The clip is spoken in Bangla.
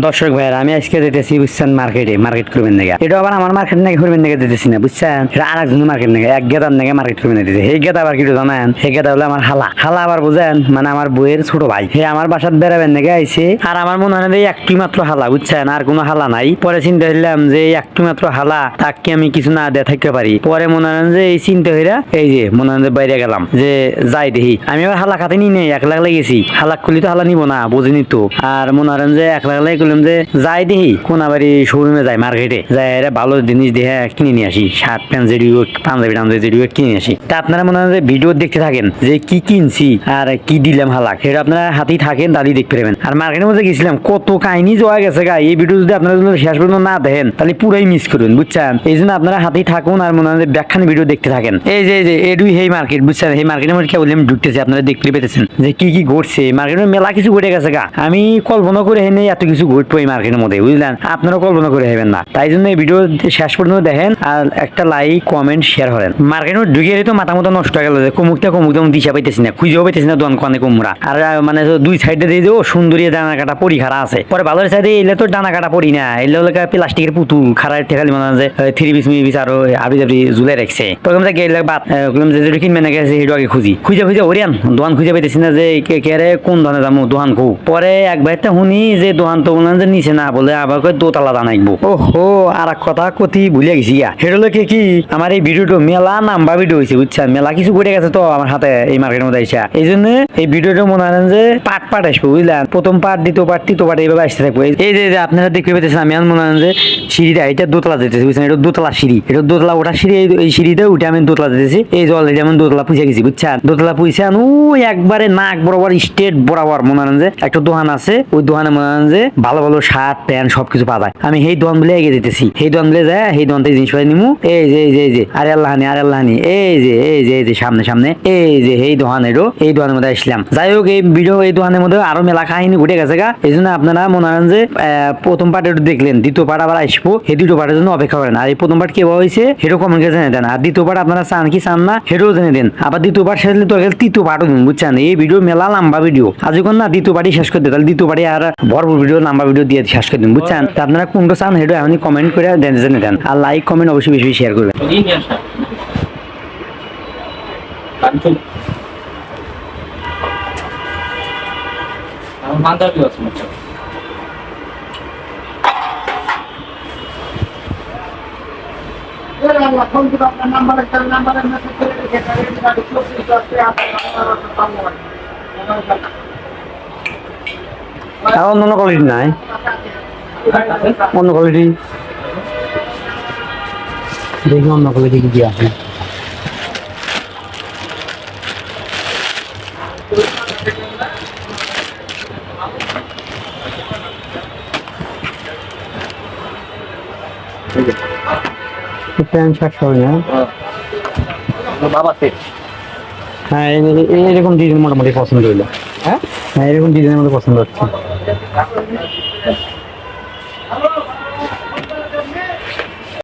দর্শক ভাইরা আমি আজকে যেতেছি বুঝছেন মার্কেট করবেন নাকি এটা আবার আমার মার্কেট নাকি করবেন নাকি যেতেছি না বুঝছেন এটা আর একজন মার্কেট নাকি এক গেদার নাকি মার্কেট করবেন দিতেছে এই গেদা আবার কি জানেন এই গেদা হলো আমার হালা আবার বুঝেন মানে আমার বইয়ের ছোট ভাই হে আমার বাসাত বেড়াবেন নাকি আইছে আর আমার মনে হয় একটু মাত্র হালা বুঝছেন আর কোনো হালা নাই পরে চিন্তা করলাম যে একটু মাত্র হালা তাকে আমি কিছু না দিয়ে থাকতে পারি পরে মনে হয় যে এই চিন্তা হইরা এই যে মনে হয় বাইরে গেলাম যে যাই দেখি আমি আবার হালা খাতে নিই নেই 1 লাখ লেগেছি হালা খুলি তো হালা নিবো না বুঝিনি তো আর মনে হয় যে 1 লাখ লাগে করলাম যে যাই দেখি কোনাবাড়ি শোরুমে যাই মার্কেটে যাই ভালো জিনিস দেখে কিনে নিয়ে আসি শার্ট প্যান্ট যেটি পাঞ্জাবি টাঞ্জাবি যেটি কিনে নিয়ে আসি তা আপনারা মনে হয় যে ভিডিও দেখতে থাকেন যে কি কিনছি আর কি দিলাম হালাক সেটা আপনারা হাতেই থাকেন তাহলেই দেখতে পাবেন আর মার্কেটের মধ্যে গেছিলাম কত কাহিনী জোয়া গেছে গা এই ভিডিও যদি আপনারা শেষ পর্যন্ত না দেখেন তাহলে পুরাই মিস করুন বুঝছেন এই জন্য আপনারা হাতেই থাকুন আর মনে হয় যে ব্যাখ্যান ভিডিও দেখতে থাকেন এই যে এডুই এই মার্কেট বুঝছেন এই মার্কেটের মধ্যে কেবল আমি ঢুকতেছি আপনারা দেখতে পেতেছেন যে কি ঘটছে মার্কেটের মেলা কিছু ঘটে গেছে গা আমি কল্পনা করে হেনে এত কিছু ঘটবো এই মার্কেটের মধ্যে বুঝলেন আপনারা কল্পনা করে হেবেন না তাই জন্য এই ভিডিও শেষ পর্যন্ত দেখেন আর একটা লাইক কমেন্ট শেয়ার করেন মার্কেটের মধ্যে ঢুকে তো মাথা মতো নষ্ট হয়ে গেল যে কমুকটা দিশা পাইতেছি না খুঁজেও পাইতেছি না দোকান কানে কুমড়া আর মানে দুই সাইডে দিয়ে দেবো সুন্দরী ডানা কাটা পরি খারা আছে পরে ভালো সাইডে এলে তো ডানা কাটা পরি না এলে হলে প্লাস্টিকের পুতুল খারাপ ঠেকালি মনে হয় যে 3 পিস আরো আবি জাবি ঝুলে রাখছে তখন গেলে বাদ যে কিনবে না গেছে সেটা আগে খুঁজে ওরিয়ান দোকান খুঁজে পাইতেছি না যে কে কোন ধরনের যাবো দোকান কো পরে এক ভাইটা শুনি যে দোকান তো বললেন যে নিচে না বলে আবার দোতলা জানাইবো ওহো আর এক কথা কতি ভুলে গেছি সেটা হলো কি আমার এই ভিডিওটা মেলা নাম্বা ভিডিও হয়েছে বুঝছেন মেলা কিছু ঘটে গেছে তো আমার হাতে এই মার্কেটের মধ্যে আইসা এই জন্য এই ভিডিওটা মনে হয় যে পার্ট আসবো বুঝলেন প্রথম পার্ট দ্বিতীয় পার্ট তৃতীয় পার্ট এইভাবে আসতে থাকবো এই যে আপনারা দেখতে পেতেছেন আমি মনে হয় যে সিঁড়িটা এটা দোতলা যেতেছি বুঝছেন এটা দোতলা সিঁড়ি এটা দোতলা ওঠা সিঁড়ি এই সিঁড়িতে উঠে আমি দোতলা যেতেছি এই যে অলরেডি আমি দোতলা পুষে গেছি বুঝছেন দোতলা পুষে ওই একবারে নাক বরাবর স্টেট বরাবর মনে হয় যে একটা দোকান আছে ওই দোকানে মনে হয় যে ভালো শার্ট প্যান্ট সবকিছু পাওয়া যায় আমি সেই দোকান বলে এগিয়ে যেতেছি সেই দোকান বলে যায় সেই দোকান থেকে জিনিস পাই নিমু এই যে আরে আল্লাহানি এই যে সামনে এই যে এই দোকানের মধ্যে আসলাম যাই হোক এই ভিডিও এই দোকানের মধ্যে আরো মেলা কাহিনী ঘটে গেছে গা এই জন্য আপনারা মনে হয় যে প্রথম পার্ট একটু দেখলেন দ্বিতীয় পার্ট আবার আসবো এই দ্বিতীয় পার্টের জন্য অপেক্ষা করেন আর এই প্রথম পার্ট কেউ হয়েছে সেটাও কমেন্ট করে জেনে দেন আর দ্বিতীয় পার্ট আপনারা চান কি চান না সেটাও জেনে দেন আবার দ্বিতীয় পার্ট শেষ হলে তো তৃতীয় পার্টও দিন বুঝছেন এই ভিডিও মেলা লম্বা ভিডিও আজ যখন না দ্বিতীয় পার্টি শেষ করে দেন তাহলে দ্বিতীয় পার্টি আর ভরপুর ভিডিও লম্বা ভিডিও দিয়ে শেষ করে দিন বুঝছেন আপনারা কোনটা চান সেটা এখনই কমেন্ট করে জেনে দেন আর লাইক কমেন্ট অবশ্যই বেশি শেয়ার করবেন অন্য কোয়ালিটি নাই অন্য কোয়ালিটি দেখি অন্য কোয়ালিটি কি আছে প্যান্ট শার্ট সবাই না হ্যাঁ এরকম ডিজাইন মোটামুটি পছন্দ হইলো হ্যাঁ এরকম ডিজাইনের মধ্যে পছন্দ হচ্ছে